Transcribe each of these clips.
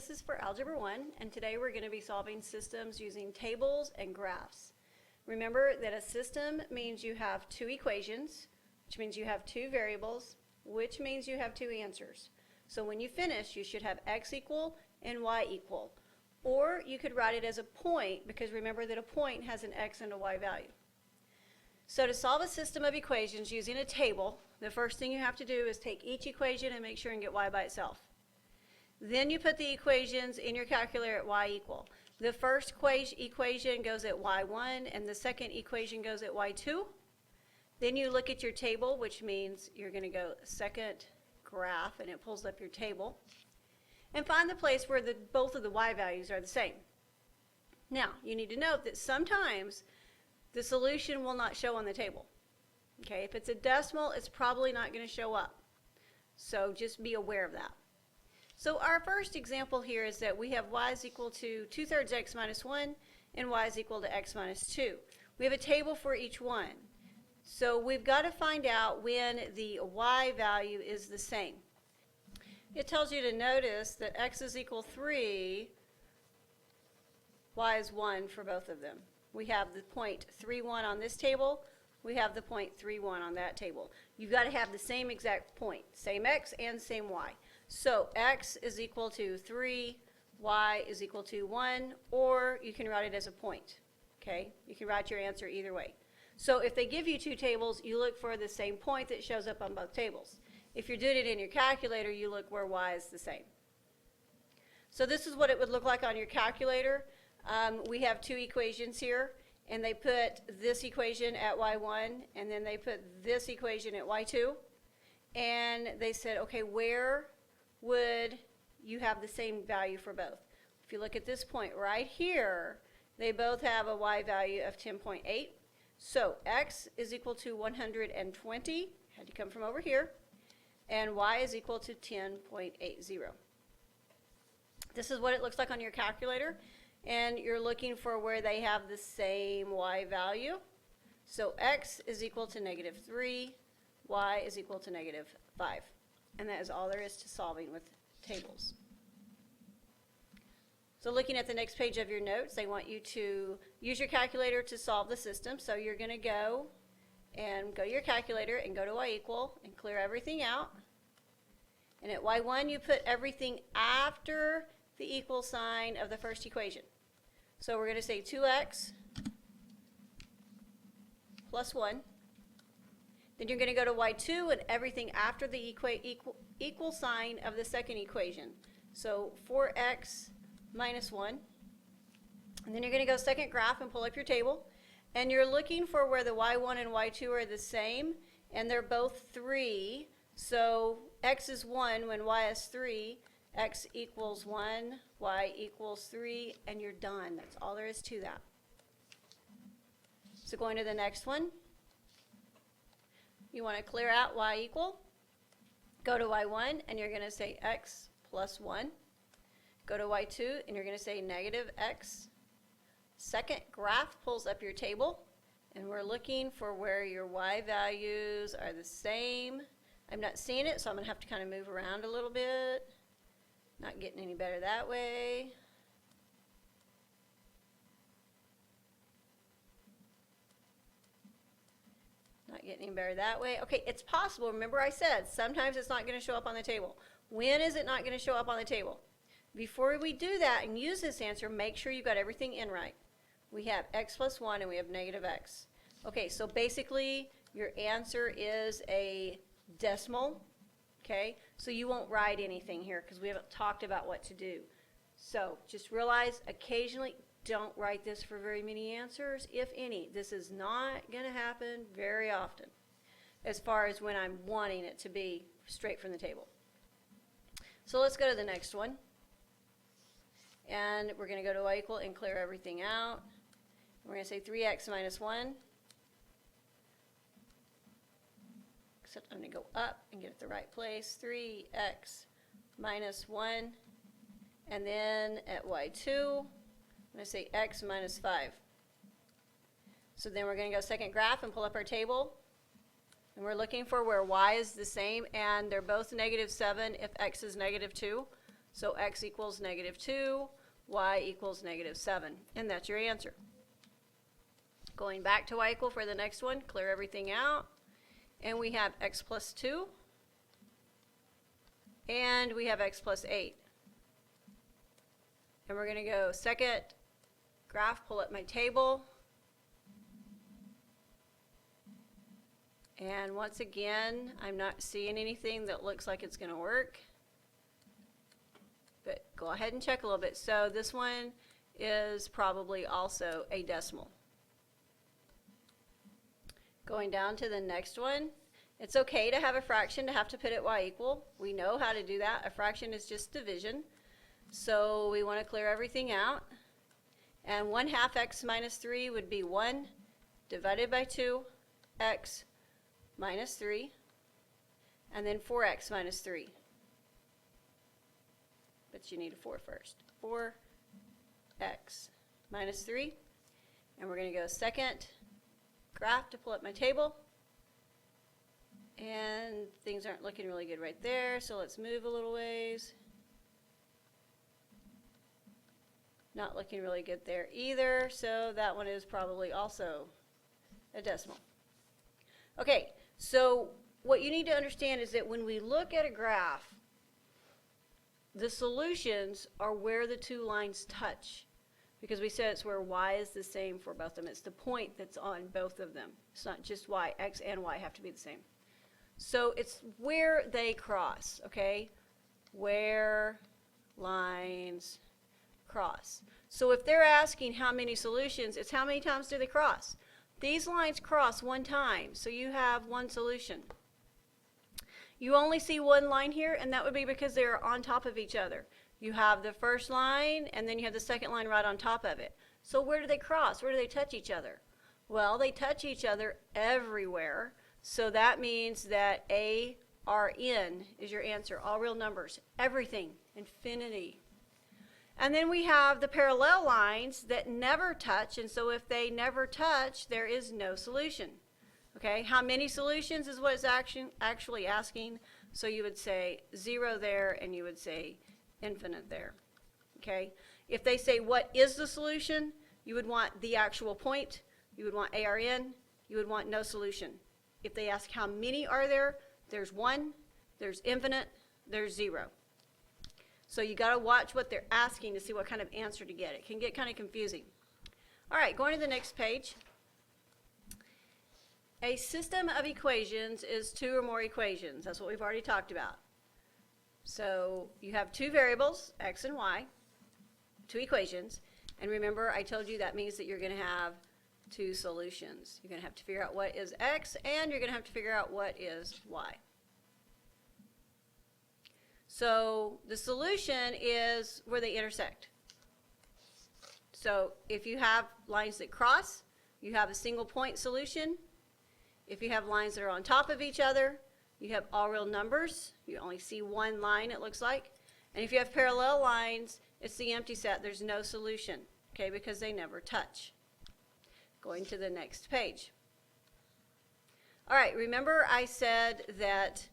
This is for Algebra 1, and today we're going to be solving systems using tables and graphs. Remember that a system means you have two equations, which means you have two variables, which means you have two answers. So when you finish, you should have x equal and y equal. Or you could write it as a point, because remember that a point has an x and a y value. So to solve a system of equations using a table, the first thing you have to do is take each equation and make sure and get y by itself. Then you put the equations in your calculator at y equal. The first equation goes at y1 and the second equation goes at y2. Then you look at your table, which means you're going to go second graph and it pulls up your table. And find the place where both of the y values are the same. Now, you need to note that sometimes the solution will not show on the table. Okay, if it's a decimal, it's probably not going to show up. So just be aware of that. So our first example here is that we have y is equal to 2/3 x minus 1 and y is equal to x minus 2. We have a table for each one. So we've got to find out when the y value is the same. It tells you to notice that x is equal 3, y is 1 for both of them. We have the point 3,1 on this table. We have the point 3,1 on that table. You've got to have the same exact point, same x and same y. So x is equal to 3, y is equal to 1, or you can write it as a point. Okay? You can write your answer either way. So if they give you two tables, you look for the same point that shows up on both tables. If you're doing it in your calculator, you look where y is the same. So this is what it would look like on your calculator. We have two equations here, and they put this equation at y1, and then they put this equation at y2. And they said, okay, where would you have the same value for both? If you look at this point right here, they both have a y value of 10.8. So x is equal to 120, had to come from over here, and y is equal to 10.80. This is what it looks like on your calculator, and you're looking for where they have the same y value. So x is equal to -3, y is equal to -5. And that is all there is to solving with tables. So looking at the next page of your notes, they want you to use your calculator to solve the system. So you're going to go to your calculator and go to y equal and clear everything out. And at y1, you put everything after the equal sign of the first equation. So we're going to say 2x plus 1. Then you're going to go to y2 and everything after the equal sign of the second equation. So 4x minus 1. And then you're going to go second graph and pull up your table. And you're looking for where the y1 and y2 are the same, and they're both 3. So x is 1 when y is 3. X equals 1, y equals 3, and you're done. That's all there is to that. So going to the next one. You want to clear out y equal. Go to y1, and you're going to say x plus 1. Go to y2, and you're going to say -x. Second graph pulls up your table, and we're looking for where your y values are the same. I'm not seeing it, so I'm going to have to kind of move around a little bit. Not getting any better that way. Not getting any better that way. Okay, it's possible. Remember I said sometimes it's not going to show up on the table. When is it not going to show up on the table? Before we do that and use this answer, make sure you've got everything in right. We have x plus 1 and we have -x. Okay, so basically your answer is a decimal. Okay, so you won't write anything here because we haven't talked about what to do. So just realize occasionally don't write this for very many answers, if any. This is not going to happen very often as far as when I'm wanting it to be straight from the table. So let's go to the next one. And we're going to go to y equal and clear everything out. We're going to say 3x minus 1. Except I'm going to go up and get it the right place. 3x minus 1. And then at y2, I'm going to say x minus 5. So then we're going to go second graph and pull up our table. And we're looking for where y is the same, and they're both -7 if x is -2. So x equals -2, y equals -7, and that's your answer. Going back to y equal for the next one, clear everything out, and we have x plus 2, and we have x plus 8. And we're going to go second graph, pull up my table. And once again, I'm not seeing anything that looks like it's going to work. But go ahead and check a little bit. So this one is probably also a decimal. Going down to the next one, it's okay to have a fraction to have to put it y equal. We know how to do that. A fraction is just division. So we want to clear everything out. And 1/2 x minus 3 would be 1 divided by 2 x minus 3, and then 4x minus 3. But you need a 4 first. 4x minus 3. And we're going to go second graph to pull up my table. And things aren't looking really good right there, so let's move a little ways. Not looking really good there either, so that one is probably also a decimal. Okay, so what you need to understand is that when we look at a graph, the solutions are where the two lines touch, because we said it's where y is the same for both of them. It's the point that's on both of them. It's not just y. X and y have to be the same. So it's where they cross, okay? Where lines cross. So if they're asking how many solutions, it's how many times do they cross? These lines cross one time, so you have one solution. You only see one line here, and that would be because they're on top of each other. You have the first line, and then you have the second line right on top of it. So where do they cross? Where do they touch each other? Well, they touch each other everywhere, so that means that ARN is your answer. All real numbers, everything, infinity. And then we have the parallel lines that never touch, and so if they never touch, there is no solution. Okay, how many solutions is what it's actually asking, so you would say 0 there, and you would say infinite there. Okay, if they say what is the solution, you would want the actual point, you would want ARN, you would want no solution. If they ask how many are there, there's 1, there's infinite, there's 0. So you got to watch what they're asking to see what kind of answer to get. It can get kind of confusing. All right, going to the next page. A system of equations is 2 or more equations. That's what we've already talked about. So you have 2 variables, x and y, 2 equations. And remember, I told you that means that you're going to have 2 solutions. You're going to have to figure out what is x, and you're going to have to figure out what is y. So the solution is where they intersect. So if you have lines that cross, you have a single point solution. If you have lines that are on top of each other, you have all real numbers. You only see one line, it looks like. And if you have parallel lines, it's the empty set. There's no solution, okay, because they never touch. Going to the next page. All right, remember I said that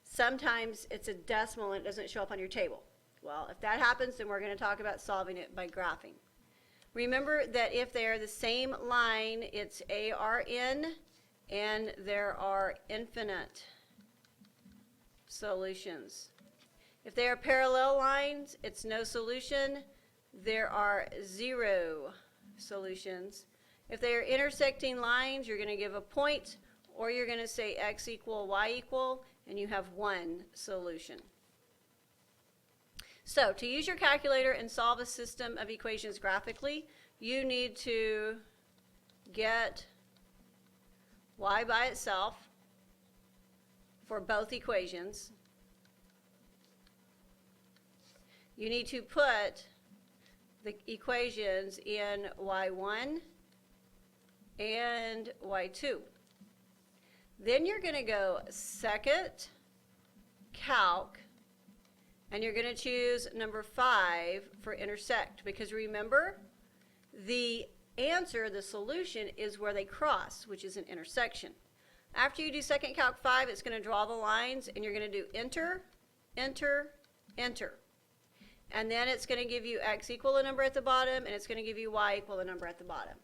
sometimes it's a decimal and it doesn't show up on your table. Well, if that happens, then we're going to talk about solving it by graphing. Remember that if they are the same line, it's ARN, and there are infinite solutions. If they are parallel lines, it's no solution. There are 0 solutions. If they are intersecting lines, you're going to give a point, or you're going to say x equal y equal, and you have 1 solution. So to use your calculator and solve a system of equations graphically, you need to get y by itself for both equations. You need to put the equations in y1 and y2. Then you're going to go second calc, and you're going to choose number 5 for intersect, because remember, the answer, the solution, is where they cross, which is an intersection. After you do second calc 5, it's going to draw the lines, and you're going to do enter, enter, enter. and then it's going to give you x equal the number at the bottom, and it's going to give you y equal the number at the bottom.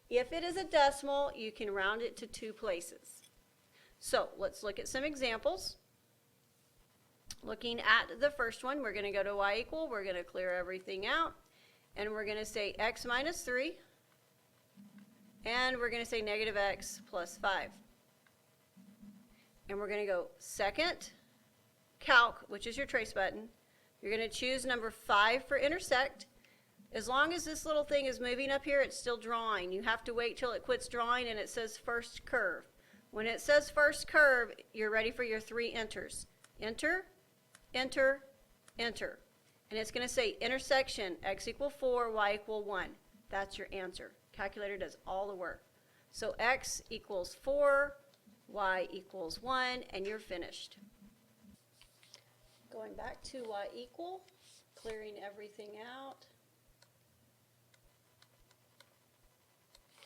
If it is a decimal, you can round it to 2 places. So let's look at some examples. Looking at the first one, we're going to go to y equal, we're going to clear everything out, and we're going to say x minus 3, and we're going to say negative x plus 5. And we're going to go second, calc, which is your trace button. You're going to choose number 5 for intersect. As long as this little thing is moving up here, it's still drawing. You have to wait till it quits drawing and it says first curve. When it says first curve, you're ready for your 3 enters. Enter, enter, enter. And it's going to say intersection, x equal 4, y equal 1. That's your answer. Calculator does all the work. So x equals 4, y equals 1, and you're finished. Going back to y equal, clearing everything out.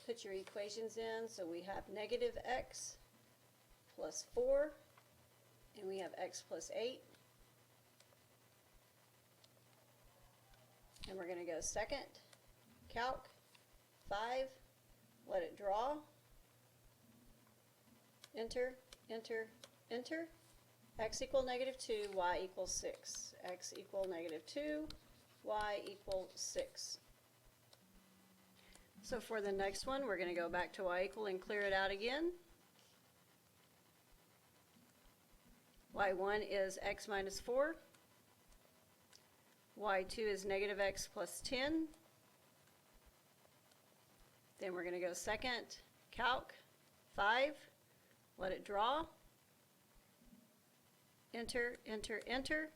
Put your equations in. So we have negative x plus 4, and we have x plus 8. And we're going to go second, calc, 5, let it draw, enter, enter, enter, x equal negative 2, y equals 6, x equal negative 2, y equals 6. So for the next one, we're going to go back to y equal and clear it out again. y1 is x minus 4. y2 is negative x plus 10. Then we're going to go second, calc, 5, let it draw, enter, enter, enter,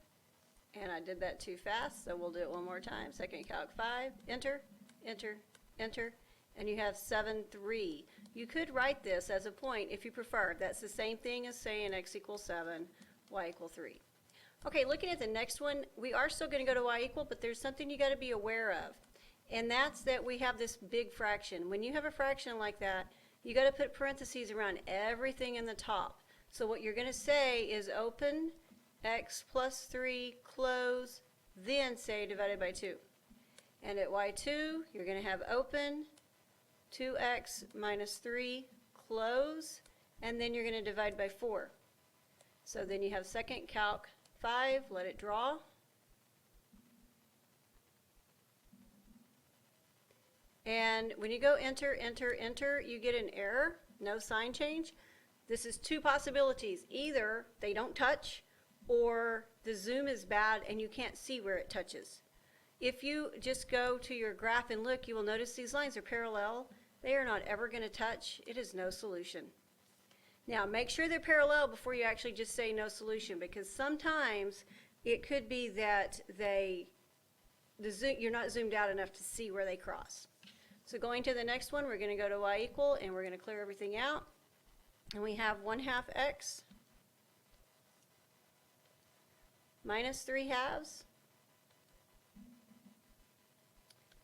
and I did that too fast, so we'll do it one more time. Second calc, 5, enter, enter, enter, and you have 7, 3. You could write this as a point if you prefer. That's the same thing as saying x equals 7, y equals 3. Okay, looking at the next one, we are still going to go to y equal, but there's something you got to be aware of. And that's that we have this big fraction. When you have a fraction like that, you got to put parentheses around everything in the top. So what you're going to say is open x plus 3, close, then say divided by 2. And at y2, you're going to have open 2x minus 3, close, and then you're going to divide by 4. So then you have second calc 5, let it draw. And when you go enter, enter, enter, you get an error, no sign change. This is 2 possibilities. Either they don't touch, or the zoom is bad and you can't see where it touches. If you just go to your graph and look, you will notice these lines are parallel. They are not ever going to touch. It is no solution. Now make sure they're parallel before you actually just say no solution, because sometimes it could be that you're not zoomed out enough to see where they cross. So going to the next one, we're going to go to y equal, and we're going to clear everything out. And we have 1/2 x minus 3/2.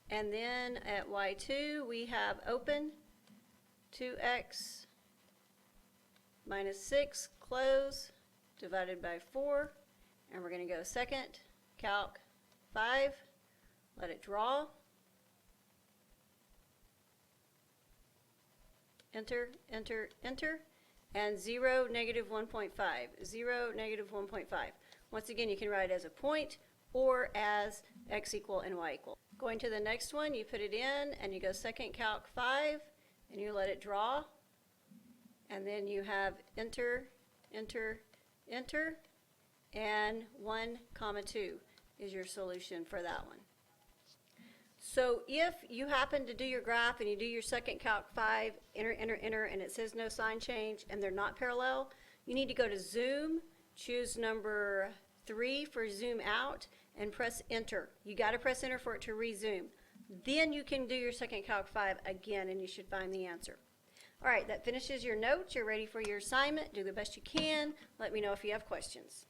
And then at y2, we have open 2x minus 6, close, divided by 4. And we're going to go second, calc 5, let it draw. Enter, enter, enter, and 0, negative 1.5, 0, negative 1.5. Once again, you can write it as a point or as x equal and y equal. Going to the next one, you put it in, and you go second calc 5, and you let it draw, and then you have enter, enter, enter, and 1, 2 is your solution for that one. So if you happen to do your graph and you do your second calc 5, enter, enter, enter, and it says no sign change and they're not parallel, you need to go to zoom, choose number 3 for zoom out, and press enter. You got to press enter for it to resume. Then you can do your second calc 5 again and you should find the answer. All right, that finishes your notes. You're ready for your assignment. Do the best you can. Let me know if you have questions.